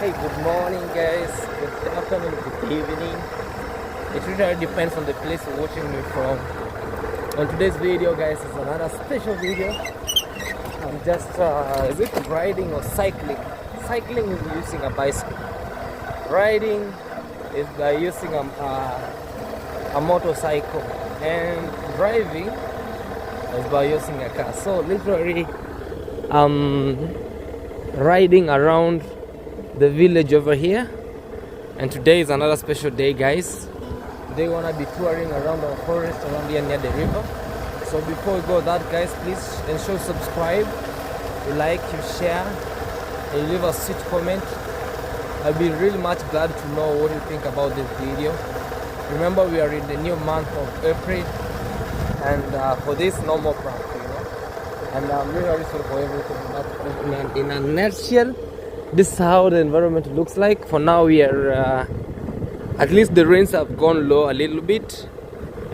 Hey, good morning guys, good afternoon, good evening. It really depends on the place you're watching me from. On today's video guys is another special video. I'm just, is it riding or cycling? Cycling is using a bicycle. Riding is by using a motorcycle. And driving is by using a car. So literally, riding around the village over here, and today is another special day guys. Today we wanna be touring around our forest around here near the river. So before we go that guys, please ensure subscribe, you like, you share, and you leave a sweet comment. I'll be really much glad to know what you think about this video. Remember, we are in the new month of April, and for this no more prank, and I'm really sorry for everything. But in a nutshell, this is how the environment looks like. For now we are, at least the rains have gone low a little bit,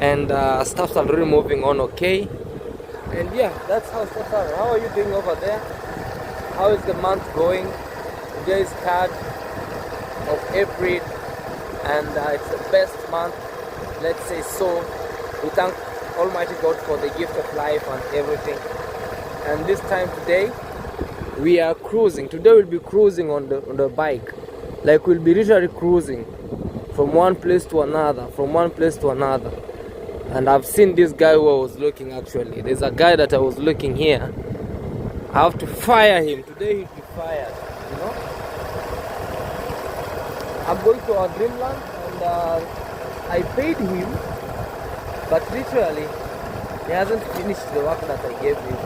and stuffs are really moving on okay. And yeah, that's how stuff are. How are you doing over there? How is the month going? Today is 3rd of April, and it's the best month, let's say so. We thank Almighty God for the gift of life and everything. And this time today we are cruising. Today we'll be cruising on the bike. Like, we'll be literally cruising from one place to another, And I've seen this guy who I was looking. Actually, there's a guy that I was looking here. I have to fire him. Today he'll be fired, I'm going to our dreamland, and I paid him, but literally he hasn't finished the work that I gave him.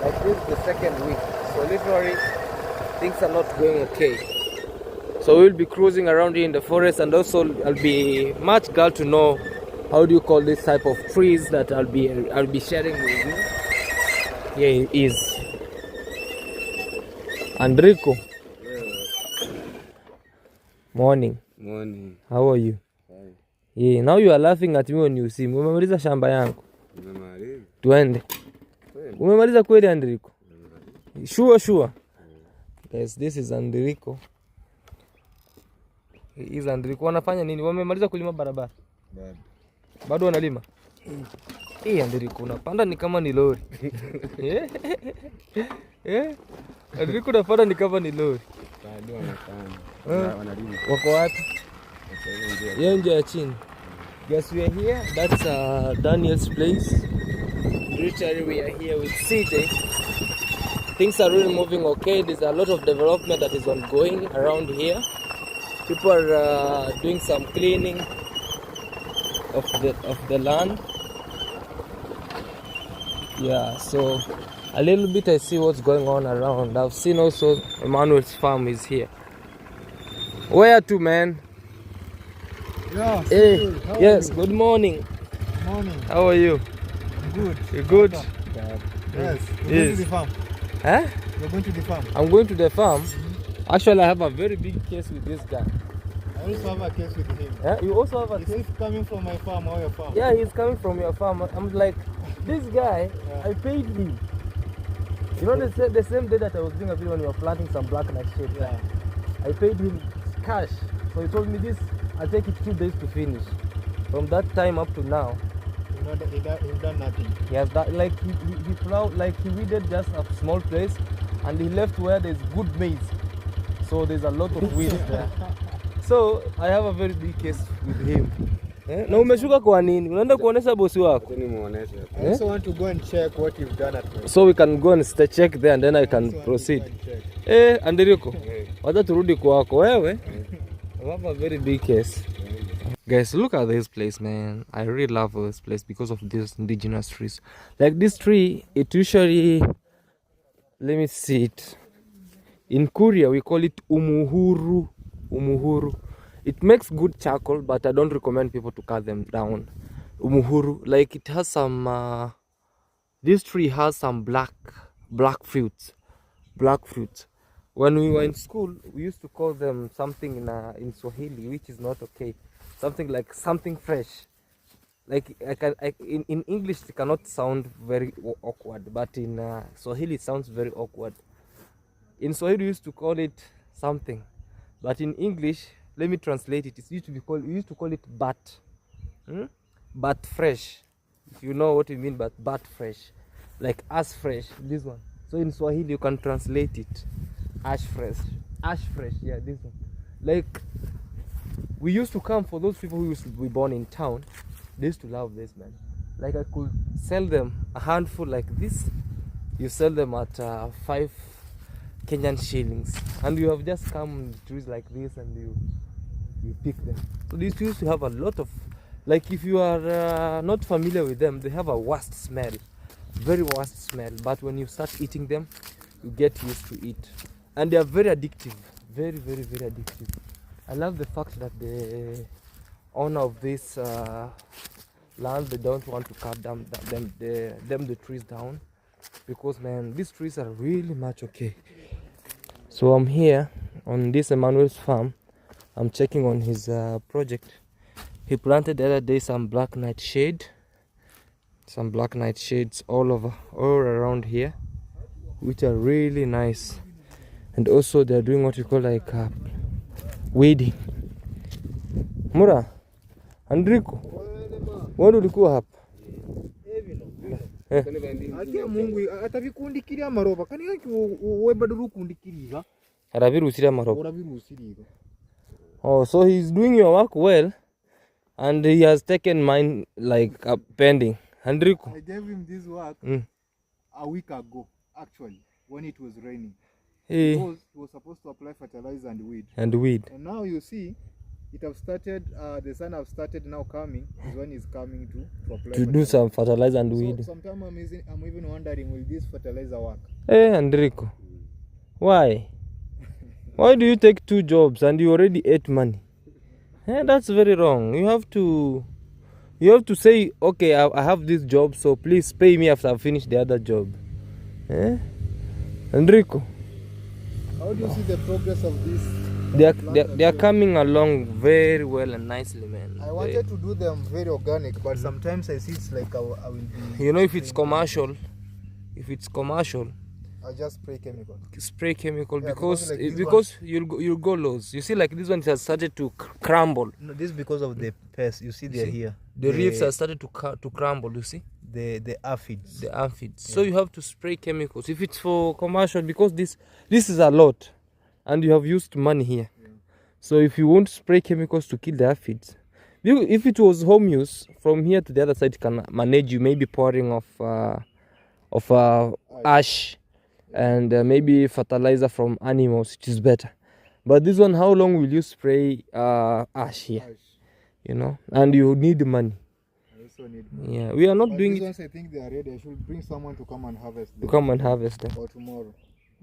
Like, this is the 2nd week. So literally things are not going okay. So we'll be cruising around here in the forest, and also I'll be much glad to know, how do you call this type of trees that I'll be sharing with you. Here he is. Enrico. Morning. Morning. How are you? Hi. Yeah, now you are laughing at me when you see me. Umemaliza shamba yangu? Umemaliza? Tuende. Umemaliza kweli Enrico? Sure. Guys, this is Enrico. He is Enrico. Wanafanya nini? Wamemaliza kulima barabara? Bado wanalima? Enrico, unapanda ni kama ni lori. Enrico, unapanda ni kama ni lori. Bado wanalima. Wako wapi? Yeye nje ya chini. Guys, we are here. That's Daniel's place. Literally we are here with CJ. Things are really moving okay. There's a lot of development that is ongoing around here. People are doing some cleaning of the land. Yeah, so a little bit I see what's going on around. I've seen also Emmanuel's farm is here. Where to, man? Yeah. Hey, yes, good morning. Morning. How are you? Good. You good? Yes. You're going to the farm. Huh? You're going to the farm. I'm going to the farm. Actually, I have a very big case with this guy. I also have a case with him. Yeah, you also have a Is case? he coming from my farm or your farm? Yeah, he's coming from your farm. I'm like, this guy, I paid him. You know, the same day that I was doing a video when you were planting some black and shit. Yeah. I paid him cash. So he told me this, I'll take it 2 days to finish. From that time up to now, He's done nothing. he has that, like, he plowed, like, he weeded just a small place, and he left where there's good maize. So there's a lot of weeds there. So I have a very big case with him. Na umeshuka kwa nini? Unaenda kuonesha bosi wako? I also want to go and check what you've done at my. So we can go and check there, and then I can proceed. Enrico, wacha turudi kwako wewe. I have a very big case. Guys, look at this place, man. I really love this place because of these indigenous trees. Like this tree, it usually, let me see it. In Korea, we call it umuhuru. It makes good charcoal, but I don't recommend people to cut them down. Umuhuru, like, it has some, this tree has some black fruits. When we were in school, we used to call them something in Swahili, which is not okay. Something like something fresh. Like, in English it cannot sound very awkward, but in Swahili it sounds very awkward. In Swahili we used to call it something but in English, let me translate it. It used to be called, we used to call it bat. Bat fresh. If you know what we mean by bat fresh, like ash fresh, this one. So in Swahili you can translate it, ash fresh, yeah, this one. Like, we used to come, for those people who used to be born in town, they used to love this, man. Like, I could sell them a handful like this. You sell them at 5 Kenyan shillings, and you have just come trees like this and you pick them. So these used to have a lot of, like, if you are not familiar with them, they have a worst smell, very worst smell, but when you start eating them, you get used to it. And they are very addictive, very, very, very addictive. I love the fact that the owner of this land, they don't want to cut the trees down, because, man, these trees are really much okay. So I'm here on this Emmanuel's farm. I'm checking on his project. He planted the other day some black nightshade, some black nightshades all around here, which are really nice. And also they're doing what you call like weeding. Mura, Andriko, wewe ulikuwa hapa? Akia Mungu atavikundikiria maroba kani yaki we bado rukundikiriga Aravirusira maroba. Uravirusiriga. Oh, so he's doing your work well, and he has taken mine like pending. Andriko, I gave him this work a week ago, actually, when it was raining. Because he was supposed to apply fertilizer and weed. And now you see, it have started, the sun have started now coming, is when he's coming to apply to do some fertilizer and weed. So sometimes I'm even wondering, will this fertilizer work? Hey, Andriko, why? Why do you take 2 jobs and you already ate money? That's very wrong. You have to say, okay, I have this job, so please pay me after I finish the other job. Enrico, how do you see the progress of this? They are coming along very well and nicely, man. I wanted to do them very organic, but sometimes I see it's like I will be... You know, if it's commercial, I'll just spray chemical. Yeah, because like you'll go lows. You see, like this one, it has started to crumble. No, this is because of the pests. You see, they're here. The leaves have started to crumble. You see, the aphids. The aphids. Yeah. So you have to spray chemicals if it's for commercial, because this is a lot, and you have used money here. Yeah. So if you want to spray chemicals to kill the aphids, if it was home use, from here to the other side, can manage. You maybe pouring of ash. And maybe fertilizer from animals, it is better. But this one, how long will you spray ash here? You know, and you need money. I also need money. Yeah, we are not doing these it. Ones, I think they are ready. I should bring someone to come and harvest them. To come and harvest them. Or tomorrow.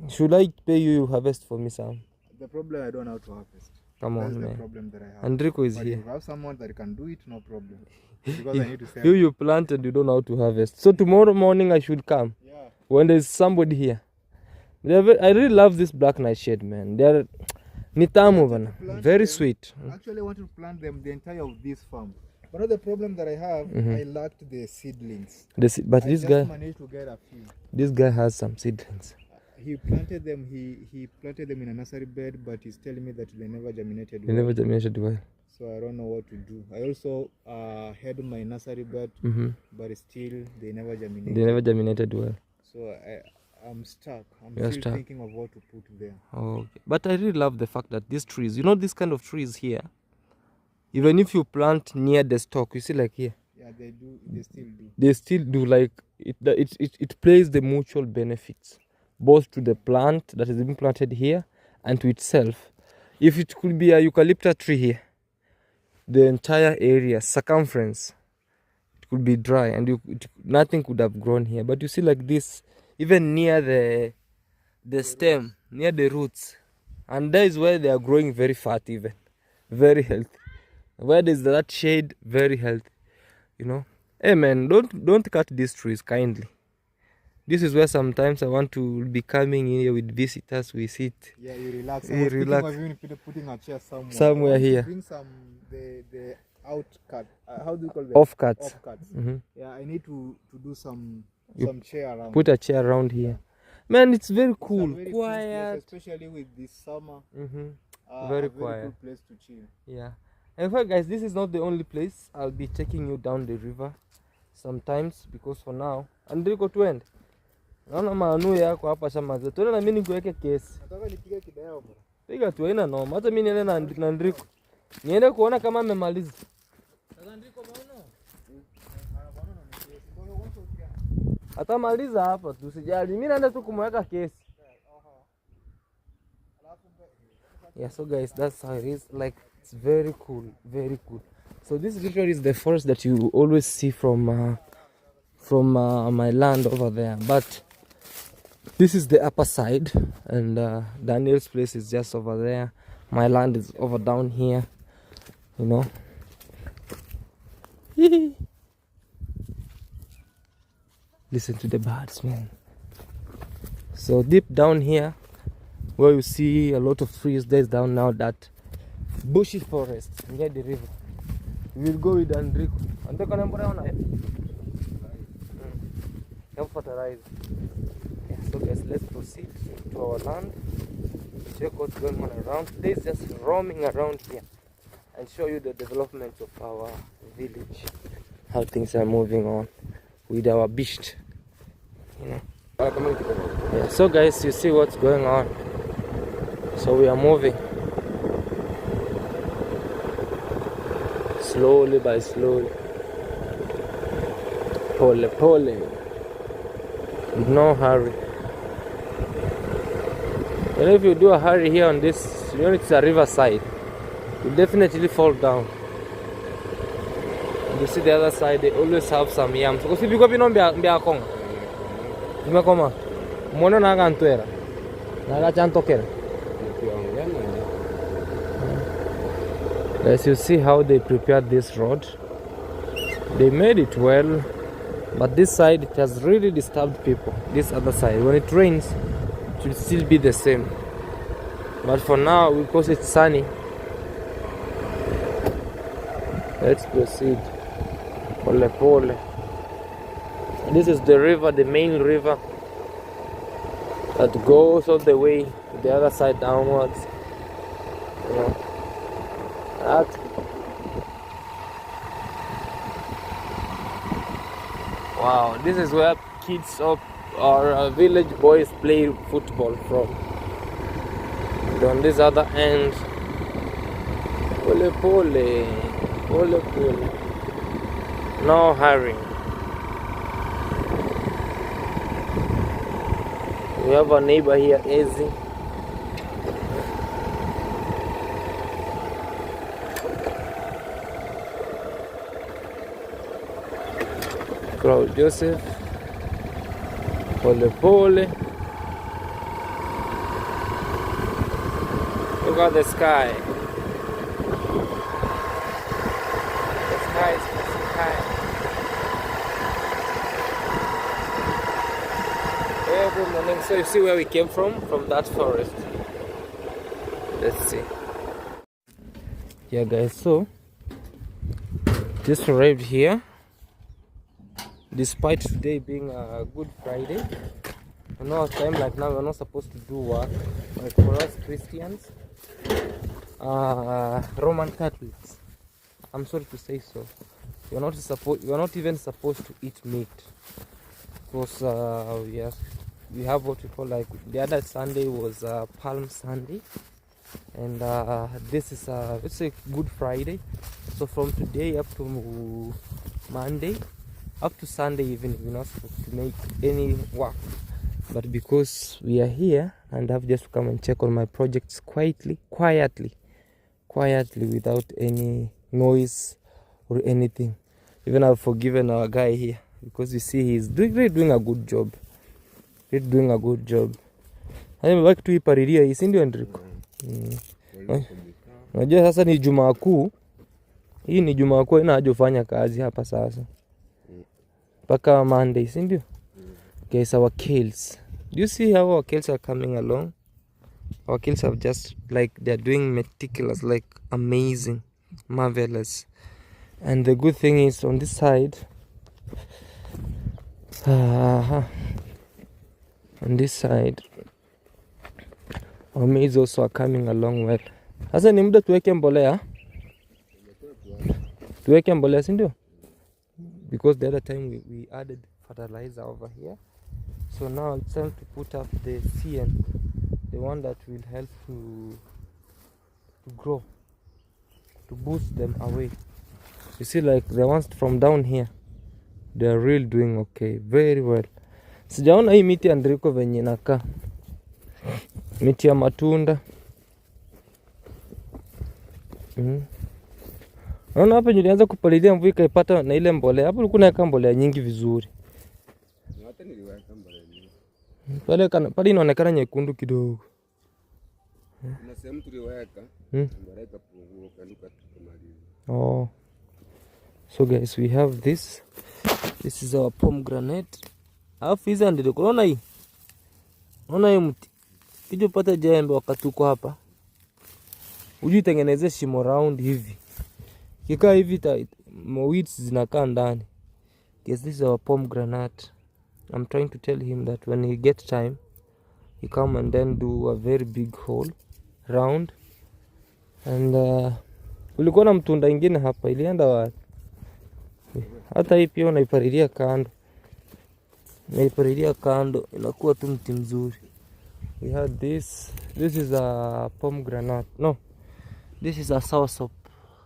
Should I pay you harvest for me, Sam? The problem, I don't know how to harvest. Come on, That's man. the problem that I have. Enrico is but here. If I have someone that can do it, no problem. Because I need to sell. You plant and you don't know how to harvest. So tomorrow morning I should come. Yeah. When there's somebody here. I really love this black nightshade, man. They're nitamu bana, very sweet. Actually, I want to plant them the entire of this farm. But the problem that I have, I lacked the seedlings. But this guy managed to get a few. This guy has some seedlings. He planted them. He planted them in a nursery bed, but he's telling me that they never germinated. They never germinated well. So I don't know what to do. I also had my nursery bed, but still they never germinated. They never germinated well. So I'm stuck. I'm stuck. Thinking of what to put there. Okay. But I really love the fact that these trees, you know, this kind of trees here, even if you plant near the stalk, you see, like here. Yeah, they do. They still do. They still do. Like it plays the mutual benefits, both to the plant that is being planted here and to itself. If it could be a eucalyptus tree here, the entire area circumference, it could be dry and nothing could have grown here. But you see, like this, even near the stem, near the roots, and that is where they are growing very fat, even very healthy. Where there's that shade, very healthy. You know, hey man, don't cut these trees kindly. This is where sometimes I want to be coming in here with visitors. We sit. Yeah, you relax. You relax. Of even putting a chair somewhere. Somewhere here. Bring some the outcut. How do you call them? Offcuts. Yeah, I need to do some chair around. Put a chair around here. Man, it's very cool, It's a very cool quiet. place, especially with this summer. Very A quiet. good place to chill. Yeah. In fact, guys, this is not the only place. I'll be taking you down the river sometimes, because for now, Andriko twende. Naona manu yako hapa shamaze. Tuone na mimi nikuweke kesi. Nataka nipige kidao bro. Piga tu, haina noma. Hata mimi niende na Andriko. Niende kuona kama amemaliza. Sasa Andriko maono. Atamaliza hapa tu, usijali. Mimi naenda tu kumweka kesi. Yeah, so guys, that's how it is. Like, it's very cool, very cool. So this literally is the forest that you always see from my land over there. But this is the upper side, and Daniel's place is just over there. My land is over down here, you know. Listen to the birds, man. So deep down here, where you see a lot of trees, there's down now that bushy forest near the river. We will go with Enrico. Enrico, help fertilize. Yeah, so guys, let's proceed to our land. Check what's going on around. Today is just roaming around here and show you the development of our village, how things are moving on with our beast, you know. Yeah, so guys, you see what's going on. So we are moving slowly by slowly, pole pole, no hurry. And if you do a hurry here on this, you know, it's a riverside, you definitely fall down. And you see the other side, they always have some yams. Because if you go biakong, imekoma mono naga antwera naga chantokera. As you see how they prepared this road, they made it well, but this side it has really disturbed people. This other side, when it rains, it will still be the same, but for now, because it's sunny, let's proceed. Pole pole. This is the river, the main river that goes all the way to the other side downwards, you know. Wow, this is where kids or village boys play football from. And on this other end, pole pole, pole pole, no hurry. We have a neighbor here, Easy. Claude, Joseph, pole pole. Look at the sky. The sky is high. Every morning. So you see where we came from that forest. Let's see. Yeah guys, so just arrived here. Despite today being a Good Friday, you know, a time like now we're not supposed to do work. Like for us Christians, Roman Catholics, I'm sorry to say so, you're not even supposed to eat meat, because we have what we call, like, the other Sunday was Palm Sunday, and this is it's a Good Friday. So from today up to Monday, up to Sunday even, we're not supposed to make any work. But because we are here and I've just come and check on my projects quietly, without any noise or anything. Even I've forgiven our guy here, because you see he's really doing a good job. He's doing a good job. I'm back to ipariria hii, si ndio Enrico? Unajua sasa ni Jumaa Kuu. Hii ni Jumaa Kuu, ina haja ufanya kazi hapa sasa. Paka Monday, si ndio? Guys, our kales. Do you see how our kales are coming along? Our kales have just, like, they're doing meticulous, like amazing, marvelous. And the good thing is on this side, On this side our maize also are coming along well. Sasa ni muda tuweke mbolea. Tuweke mbolea, si ndio? Because the other time we added fertilizer over here. So now it's time to put up the CN, the one that will help to grow, to boost them away. You see, like the ones from down here, they are really doing okay, very well. Sijaona hii miti Andriko venye inakaa. Miti ya matunda. Naona hapa nilianza kupalilia mvua ikaipata na ile mbolea. Hapo ulikuwa unaweka mbolea nyingi vizuri. Hata niliweka mbolea nyingi. Pale inaonekana nyekundu kidogo. Kuna sehemu tuliweka mbolea ikapungua kanuka tukamaliza. Oh. So guys, we have this. This is our pomegranate. Alafu hizi ndio unaona hii. Unaona hii mti. Kija upata jembe wakati uko hapa. Ujui tengeneze shimo round hivi. Kikaa hivi weeds zinakaa ndani. Guys, this is our pomegranate. I'm trying to tell him that when he get time, he come and then do a very big hole round. And ulikuwa na mtunda ingine hapa, ilienda wapi? Hata hii pia unaipalilia kando. Unaipalilia kando, inakuwa tu mti mzuri. We had this. This is a pomegranate. No. This is a soursop.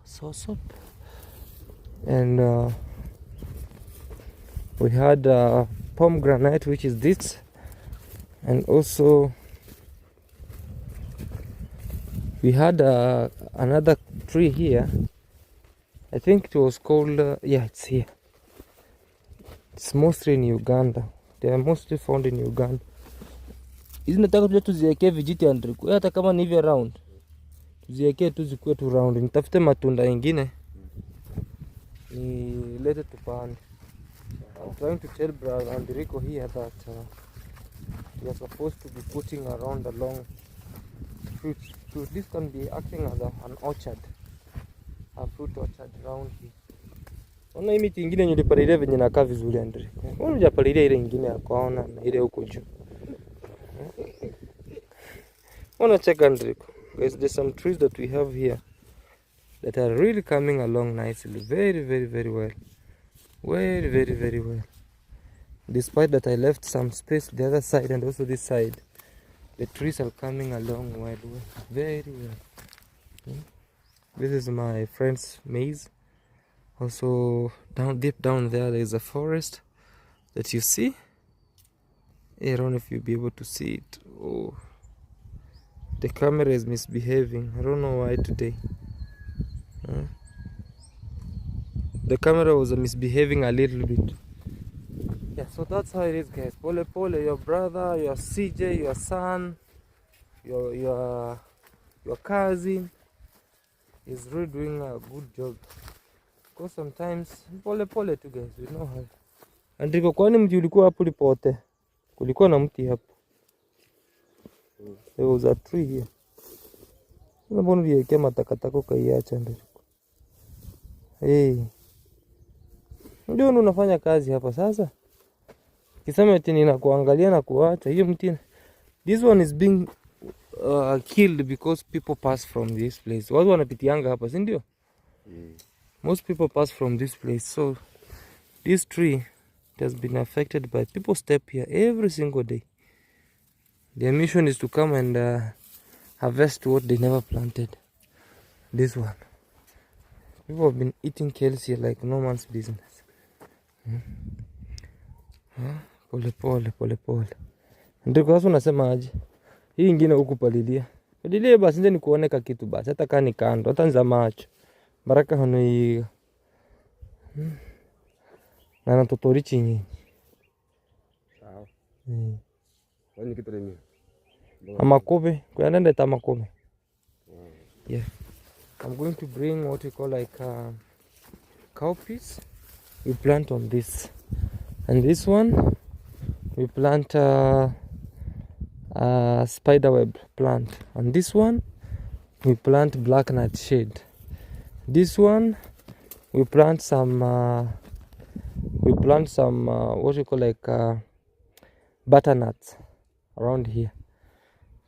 Soursop. And we had pomegranate, which is this. And also we had another tree here. I think it was called yeah, it's here. It's mostly in Uganda. They are mostly found in Uganda. Hizi nataka tuje tuziwekee vijiti Andriko. Hata kama ni hivi round. Tuziwekee tu zikuwe tu round. Nitafute matunda mengine nilete tupande. I'm trying to tell brother Andriko here that we are supposed to be putting around along fruit. So this can be acting as an orchard. A fruit orchard around here. Ona hii miti ingine nilipalilia venye inakaa vizuri Andriko. Mbona hujapalilia ile ingine ya kwaona na ile huko juu? Wanna check Andriko. Guys, there's some trees that we have here that are really coming along nicely. Very, very, very well. Very, very, very well. Despite that I left some space the other side and also this side, the trees are coming along well. Very well. This is my friend's maize. Also, deep down there is a forest that you see. I don't know if you'll be able to see it. Oh, the camera is misbehaving. I don't know why today. The camera was misbehaving a little bit. Yeah, so that's how it is, guys. Pole pole, your brother, your CJ, your son, your cousin is really doing a good job. Because sometimes pole pole too, guys. We know how. Andriko, kwani mti ulikuwa hapo ulipote? Kulikuwa na mti hapo. There was a tree here. Mbona uliwekea matakataka ukaiacha Andriko? Hey. Ndio unafanya kazi hapa sasa. Kisema eti ninakuangalia na kuacha hiyo mti. This one is being killed because people pass from this place. Watu wanapitianga hapa, si ndio? Most people pass from this place. So this tree has been affected by people step here every single day. Their mission is to come and harvest what they never planted. This one. People have been eating kales here like no man's business. Pole pole pole pole. Ndio sasa unasema aje? Hii nyingine huku palilia. Palilia basi nje ni kuoneka kitu basi hata kama ni kando hata nza macho. Baraka hano hii. Na natotori chini. Sawa. Kwani kitu nini? Amakobe, kwa nenda tamakobe. Yeah. I'm going to bring what we call like cowpeas. We plant on this. And this one we plant spiderweb plant. And this one we plant black nightshade. This one we plant some what you call like butternuts. around here,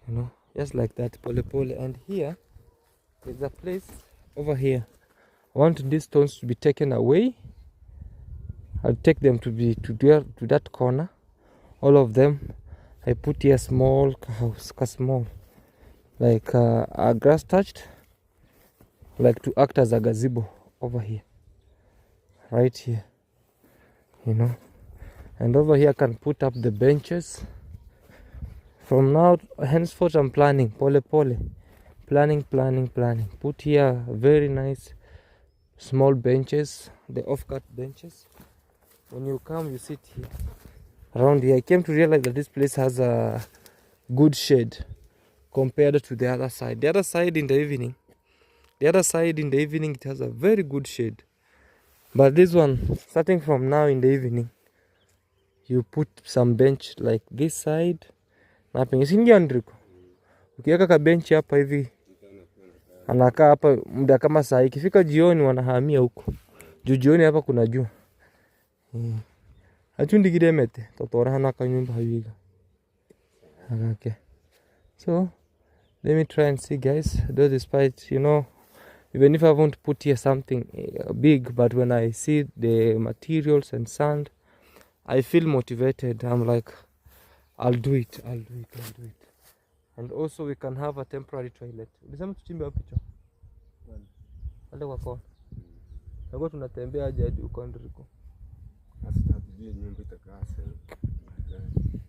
you know, just like that, pole pole. And here there's a place over here. I want these stones to be taken away. I'll take them to that corner, all of them. I put here small house, small, like a grass touched, like to act as a gazebo over here, right here, you know. And over here I can put up the benches. From now henceforth I'm planning pole pole, planning. Put here very nice small benches, the off-cut benches. When you come, you sit here. Around here I came to realize that this place has a good shade compared to the other side. The other side in the evening it has a very good shade. But this one, starting from now in the evening, you put some bench like this side. Na pengisingia Andriko. Ukiweka ka bench hapa hivi, anakaa hapa muda kama saa hii. Ikifika jioni wanahamia huko. Jioni hapa kuna jua. Achundi kidemete totora hana kanyumba hawiga. Okay. So let me try and see, guys. Though despite, you know, even if I won't put here something big, but when I see the materials and sand, I feel motivated. I'm like, I'll do it. And also we can have a temporary toilet. Ulisema tuchimbe hapo picha. Wale kwa kona. Nago tunatembea aje hadi uko Andriko. Sasa tujue nyumba itakaa sasa.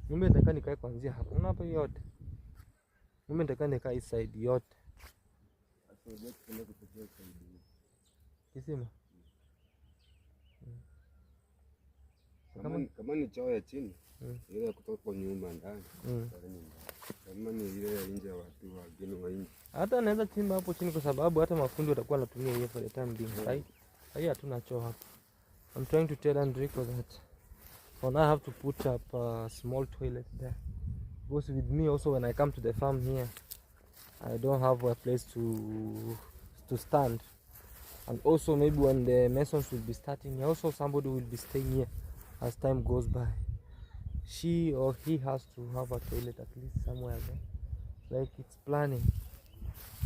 Nyumba itakaa nikae kuanzia hapo. Unaona hapo yote. Nyumba itakaa nikae side yote. Sasa ndio tunaenda kupitia side. Kisima. Kama ni choo ya chini, ile kutoka kwa nyumba ndani. Kama ni ile ya nje watu wageni wa nje. Hata naweza chimba hapo chini kwa sababu hata mafundi watakuwa wanatumia hiyo for the time being, right? Haya hatuna choo hapo. I'm trying to tell Enrico that for now I have to put up a small toilet there. Because with me also when I come to the farm here, I don't have a place to stand. And also maybe when the masons will be starting here, also somebody will be staying here as time goes by. She or he has to have a toilet at least somewhere there. Like it's planning.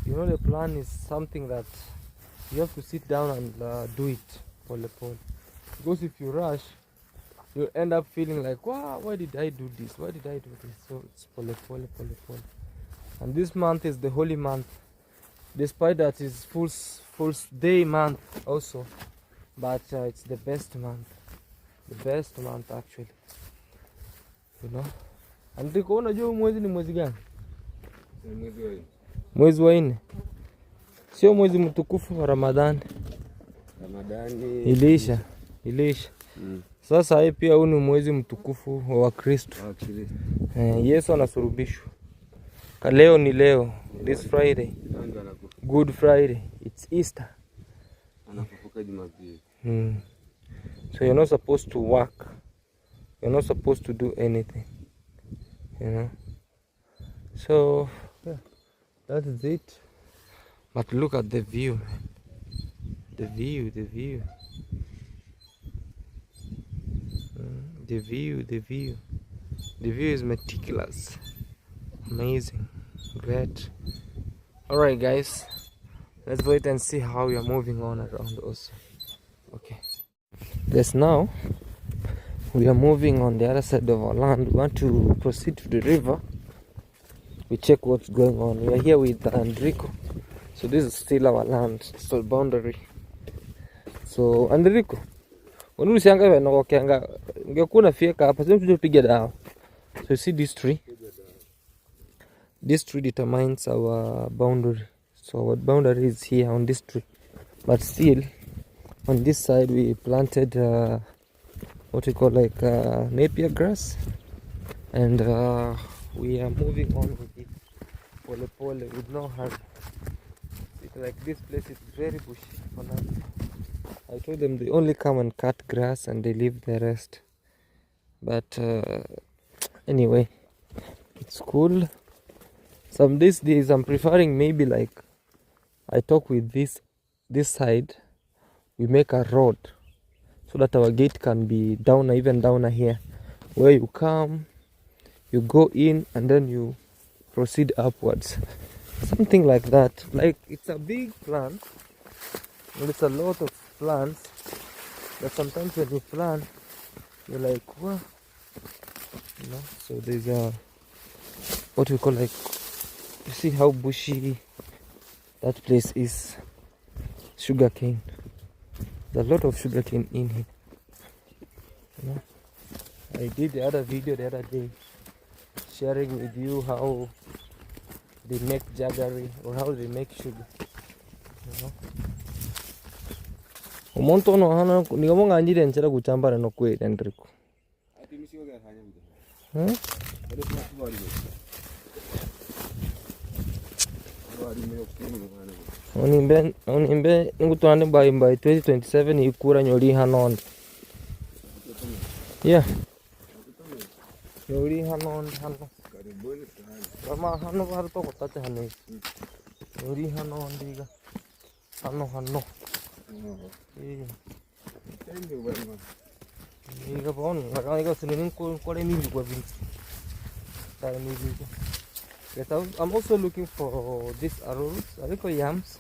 You know, the plan is something that you have to sit down and do it pole pole. Because if you rush, you'll end up feeling like, wow, why did I do this? So it's pole pole. And this month is the holy month. Despite that it's full day month also. But it's the best month. The best month actually. You know? And Andriko, unajua mwezi ni mwezi gani? Mwezi wa 4. Sio mwezi mtukufu wa Ramadhani. Ramadhani ilisha. Sasa hii pia huu ni mwezi mtukufu wa Kristo. Yesu anasulubishwa. Leo ni leo, this Friday. Good Friday. It's Easter. Anafufuka Jumapili. So you're not supposed to work. You're not supposed to do anything. You know. So yeah, that is it. But look at the view. The view. The view is meticulous. Amazing. Great. Alright guys. Let's wait and see how we are moving on around also. Okay. Yes, now we are moving on the other side of our land. We want to proceed to the river. We check what's going on. We are here with Enrico. So this is still our land. It's our boundary. So Enrico, unusianga wenoko kianga ngekuna fieka hapa sisi tupige dawa. So you see this tree? This tree determines our boundary. So our boundary is here on this tree. But still, on this side we planted what we call like napier grass. And we are moving on with it. Pole pole with no hurry. It's like this place is very bushy for now. I told them they only come and cut grass and they leave the rest. But anyway, it's cool. Some these days I'm preferring maybe like I talk with this side, we make a road so that our gate can be down, even down here, where you come, you go in and then you proceed upwards. Something like that. Like it's a big plant. And it's a lot of plants. But sometimes when you plant, you're like, what? You know, so there's a what we call like, you see how bushy that place is. Sugarcane. There's a lot of sugarcane in here. You know? I did the other video the other day sharing with you how they make jaggery or how they make sugar. You know? Umuntu ono hano nigo nganyire nchera kuchambara no kweli ndriko. Onimbe ngutwane by 2027 ikura nyoli hano. Yeah. Nyoli hano. Mama hano har to kotate hane. Nyoli hano ndiga. Hano. Niga bon, niga sinin ko ni kwa vinci. Yes, I'm also looking for these arrows. Are they called yams?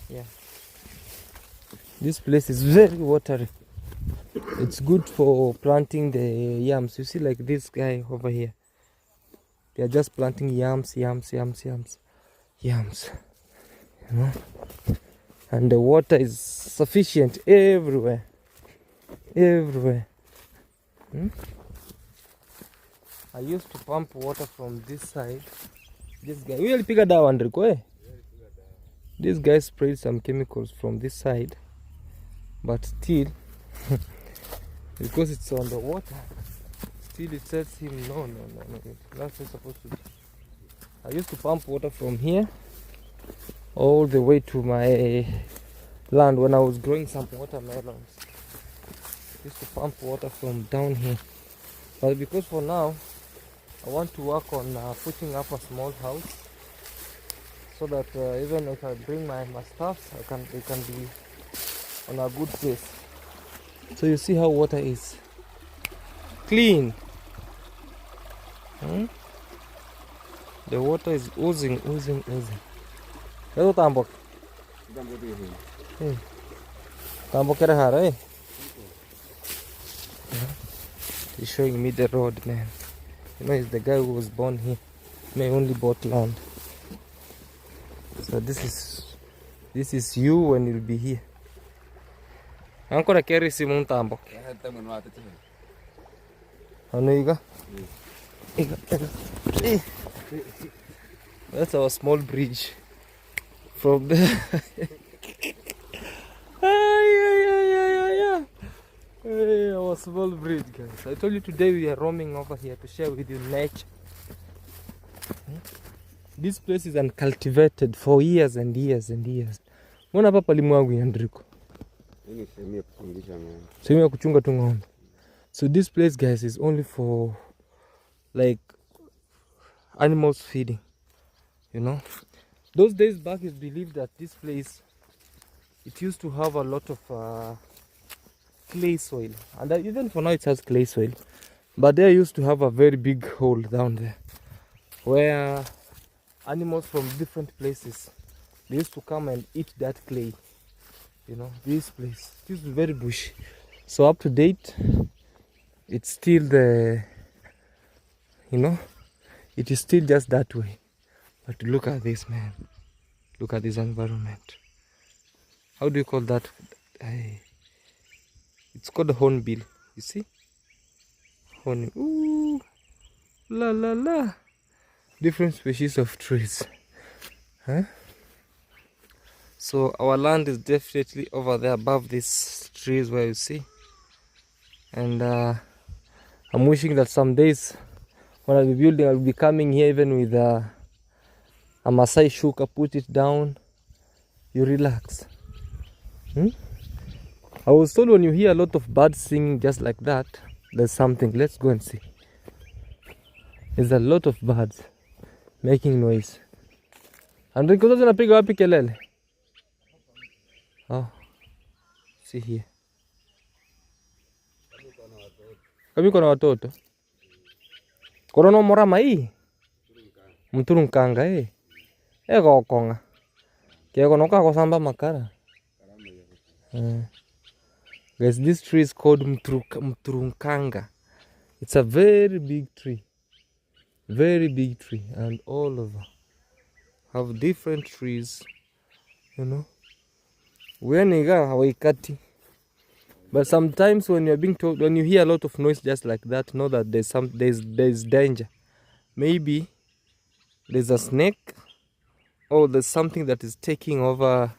Yeah. This place is very watery. It's good for planting the yams. You see, like this guy over here. They are just planting yams. You know? And the water is sufficient everywhere. I used to pump water from this side. This guy, we will pick it down, Enrico. This guy sprayed some chemicals from this side, but still, because it's on the water, still it says him no. That's not supposed to be. I used to pump water from here all the way to my land when I was growing some watermelons. I used to pump water from down here, but because for now I want to work on putting up a small house so that even if I bring my stuff, it can be on a good place. So you see how water is clean. The water is oozing. Hello, Tambok. Tambok kera hara, eh? He's showing me the road, man. You know, he's the guy who was born here. May only bought land. So this is you when you'll be here. I'm gonna carry Simon Tambok. How no you go? That's our small bridge. From there. Hey, our small bridge, guys. I told you today we are roaming over here to share with you nature. This place is uncultivated for years and years. Mbona hapa palimwangu Andriko? Sehemu ya kuchunga tu ng'ombe. So this place, guys, is only for like animals feeding. You know? Those days back, it's believed that this place, it used to have a lot of clay soil, and even for now it has clay soil, but they used to have a very big hole down there where animals from different places, they used to come and eat that clay. You know, this place, it used to be very bushy. So up to date, it's still the, you know, it is still just that way. But look at this, man. Look at this environment. How do you call that? It's called a hornbill. You see? Horn. Ooh. La. Different species of trees. Huh? So our land is definitely over there above these trees where you see. And I'm wishing that some days when I'll be building, I'll be coming here even with a Masai shuka, put it down, you relax. I was told when you hear a lot of birds singing just like that, there's something. Let's go and see. There's a lot of birds making noise. Enrico, sasa napiga wapi kelele? Oh, see here. Kami kuna watoto. Korono morama hii. Mturunkanga Ego konga. Kego noka kosamba makara. Guys, this tree is called Mturunkanga. It's a very big tree. Very big tree. And all over have different trees. You know. But sometimes when you're being told, when you hear a lot of noise just like that, know that there's danger. Maybe there's a snake, or there's something that is taking over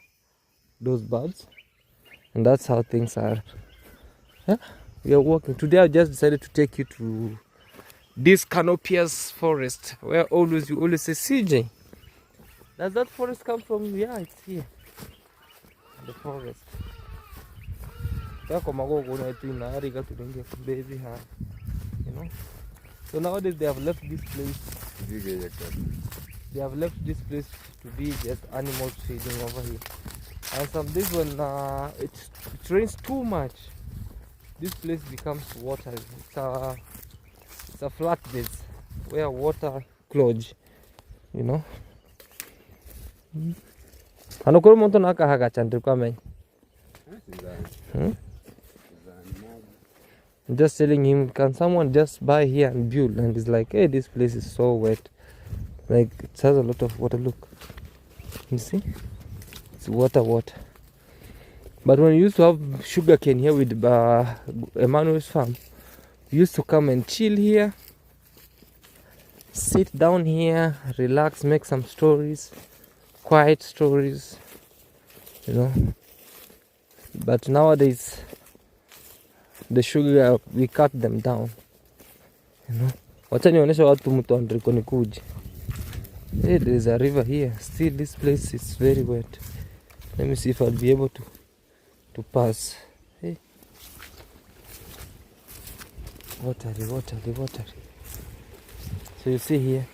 those birds, and that's how things are. Yeah? We are walking today. I just decided to take you to this Canopias forest, where you always say, CJ, does that forest come from? Yeah, it's here. The forest. You know. So nowadays they have left this place. They have left this place to be just animals feeding over here. And some days when it rains too much, this place becomes water. It's a flat base where water clogs, you know. Anokoro monto naka haga chandri kwa mei. I'm just telling him, can someone just buy here and build? And he's like, hey, this place is so wet. Like, it has a lot of water. Look, you see? It's water. But when we used to have sugarcane here with Emmanuel's farm, we used to come and chill here, sit down here, relax, make some stories, quiet stories, you know. But nowadays, the sugar, we cut them down, you know. Wacha nionyeshe watu mtu andiko nikuje. Hey, there is a river here. Still, this place is very wet. Let me see if I'll be able to pass. Hey. Watery. So you see here.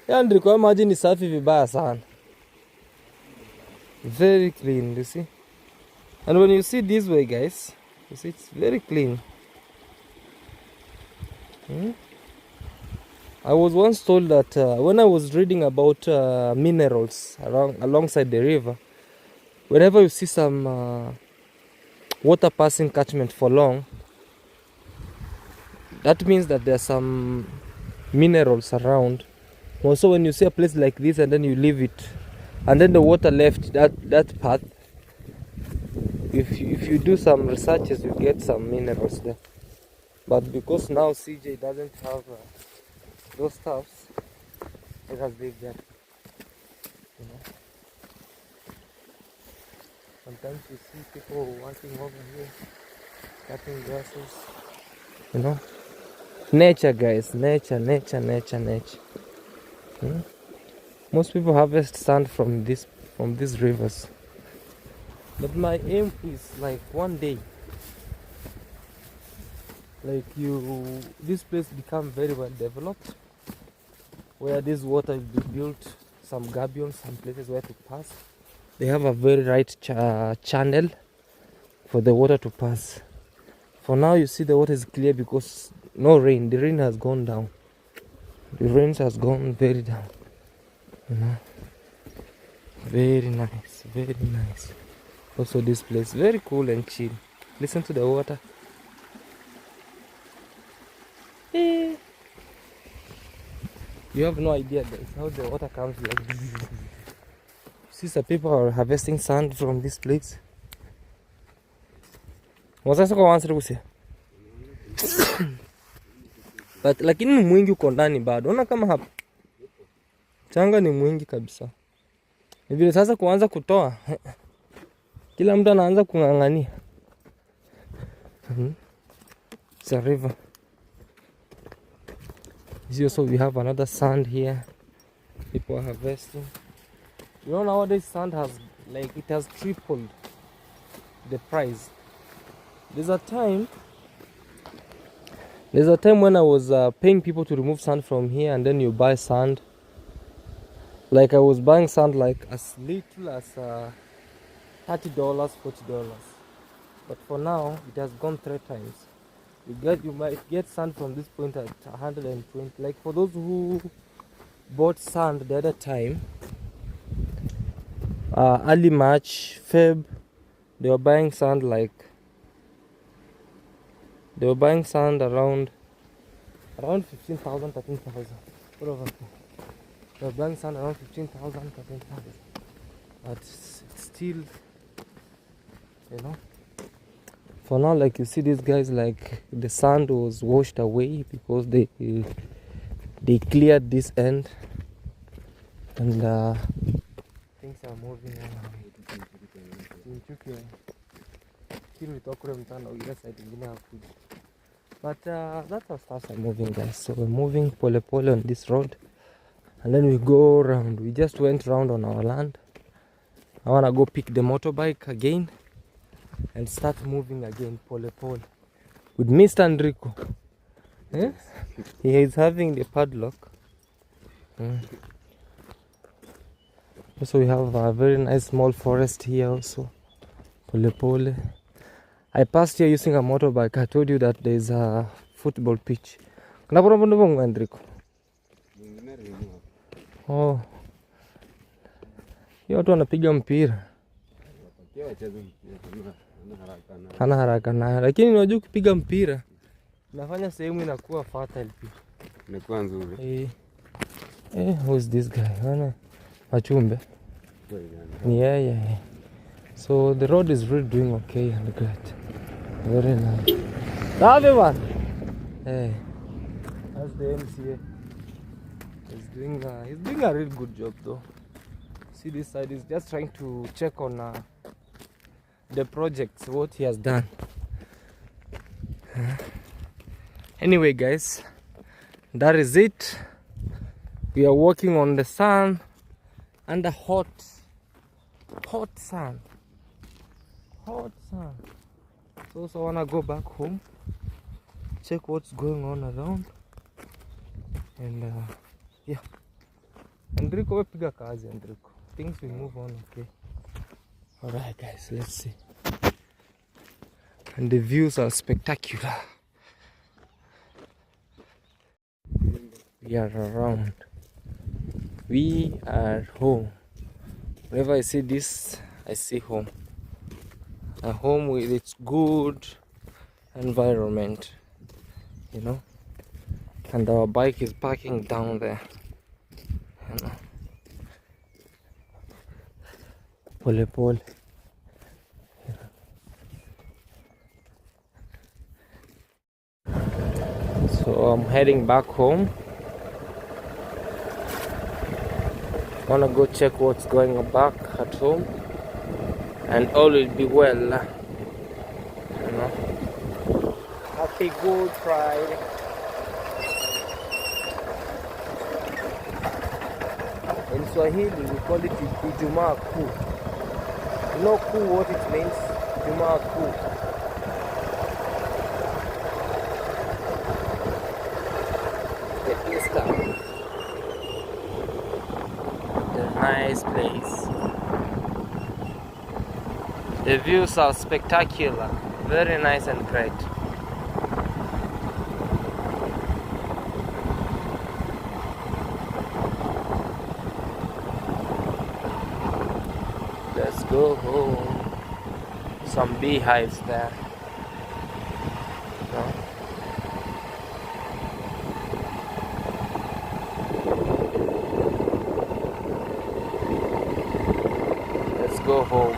Yeah, ndiko maji ni safi vibaya sana. Very clean, you see. And when you see this way, guys, you see it's very clean. I was once told that when I was reading about minerals alongside the river, whenever you see some water passing catchment for long, that means that there's some minerals around. Also, when you see a place like this and then you leave it, and then the water left that path, if you do some researches, you get some minerals there. But because now CJ doesn't have those stuffs, it has big gap. You know? Sometimes you see people walking over here, cutting grasses. You know, nature, guys, nature. Most people harvest sand from these rivers. But my aim is like one day, like this place become very well developed, where this water will be built, some gabions, some places where to pass. They have a very right channel for the water to pass. For now, you see the water is clear because no rain. The rain has gone down. The rains has gone very down. You know, very nice. Also, this place very cool and chill. Listen to the water. You have no idea how the water comes like. See, some people are harvesting sand from this place. Wasasa kwa answer kusia. But lakini ni mwingi uko ndani bado. Ona kama hapa. Changa ni mwingi kabisa. Ni vile sasa kuanza kutoa. Kila mtu anaanza kung'ang'ania. It's a river. So we have another sand here. People are harvesting. You know, nowadays sand has tripled the price. There's a time when I was paying people to remove sand from here, and then you buy sand. Like I was buying sand like as little as $30, $40. But for now, it has gone 3 times. You might get sand from this point at 120. Like for those who bought sand the other time, early March, Feb, they were buying sand around 15,000, 13,000. What over here? They were buying sand around 15,000, 13,000. But it's still, for now, like you see these guys, like the sand was washed away because they cleared this end, and things are moving on. But that's how stuff are moving, guys. So we're moving pole on this road, and then we go around. We just went round on our land. I wanna go pick the motorbike again and start moving again pole with Mr. Enrico. Yes? He is having the padlock. Also we have a very nice small forest here also. Pole. I passed here using a motorbike. I told you that there is a football pitch. Enrico? Oh. Hiyo watu wanapiga mpira. Hana haraka nayo, lakini unajua kupiga mpira inafanya sehemu inakuwa fertile pia. Inakuwa nzuri. Who is this guy? Wana Machumbe. Yeah. So the road is really doing okay and great. Very nice. Everyone. Hey. That's the MCA. He's doing a really good job though. See this side, he's just trying to check on the projects, what he has done. Anyway guys, that is it. We are working on the sun and the hot sun. So I wanna go back home, check what's going on around, and yeah. Enrico, we piga kazi Enrico. Things will move on, okay. Alright guys, let's see. And the views are spectacular. We are around. We are home. Whenever I see this, I see home. A home with its good environment, And our bike is parking down there. Pole. So I'm heading back home. Wanna go check what's going on back at home, and all will be well. Happy Good Friday. In Swahili we call it Ijumaa Kuu. You know Kuu, what it means? Ijumaa Kuu. The Easter. The nice place. The views are spectacular. Very nice and great. Let's go home. Some beehives there. Let's go home.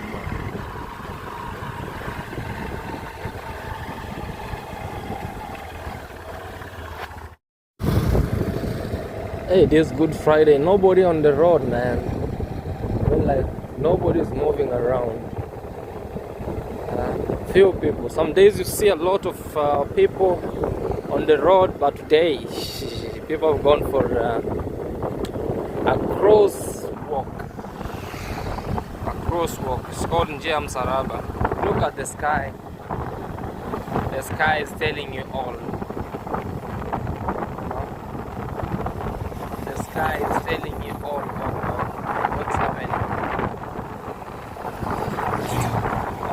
Hey, this Good Friday. Nobody on the road, man. Nobody's moving around. Few people. Some days you see a lot of people on the road, but today people have gone for a crosswalk. It's called Njia Msalaba. Look at the sky. The sky is telling you all. The sky is telling you all what's happening.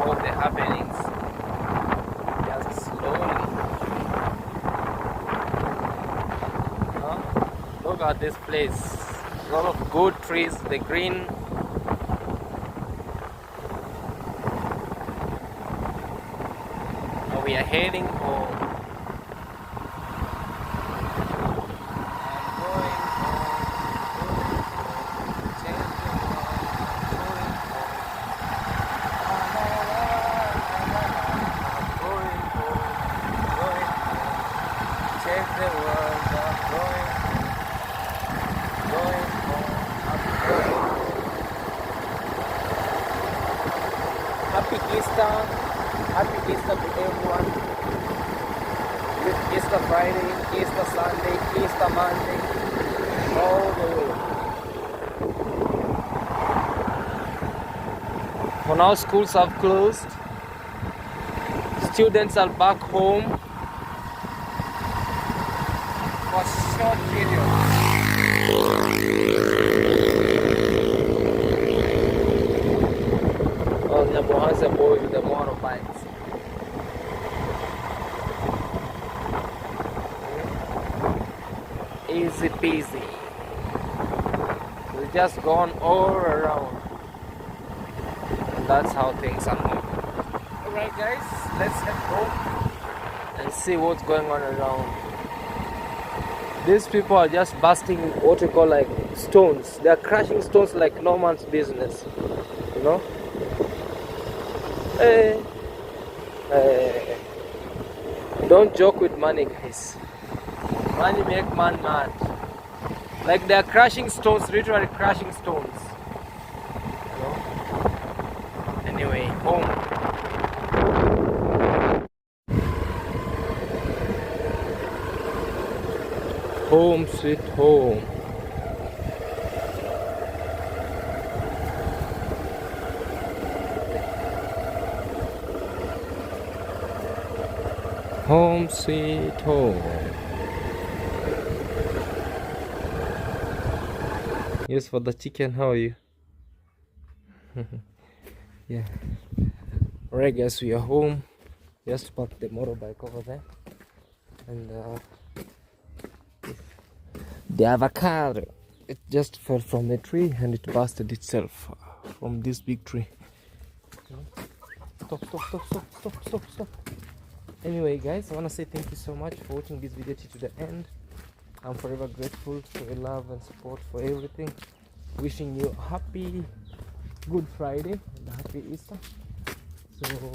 All the happenings, just slowly about this place. A lot of good trees, the green. Now we are heading home. Happy Easter to everyone. With Easter Friday, Easter Sunday, Easter Monday, all the way. For now, schools have closed. Students are back home for short periods. Oh, the boys and boys with the motorbikes. Easy peasy. We've just gone all around. And that's how things are moving. Alright guys, let's head home and see what's going on around. These people are just busting what we call like stones. They are crushing stones like no man's business. You know? Hey. Don't joke with money, guys. Money make man mad. Like they are crushing stones, literally crushing stones. You know? Anyway, home. Home sweet home. Home sweet home. Yes, for the chicken, how are you? Yeah. Alright guys, we are home. Just parked the motorbike over there. And the avocado, it just fell from the tree and it busted itself from this big tree. Stop. Anyway guys, I want to say thank you so much for watching this video to the end. I'm forever grateful for your love and support, for everything. Wishing you a happy Good Friday and a happy Easter. So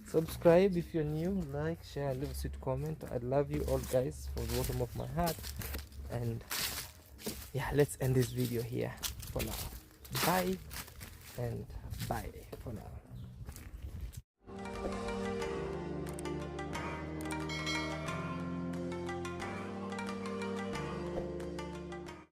subscribe if you're new, like, share, leave a sweet comment. I love you all guys from the bottom of my heart. And yeah, let's end this video here for now. Bye and bye for now.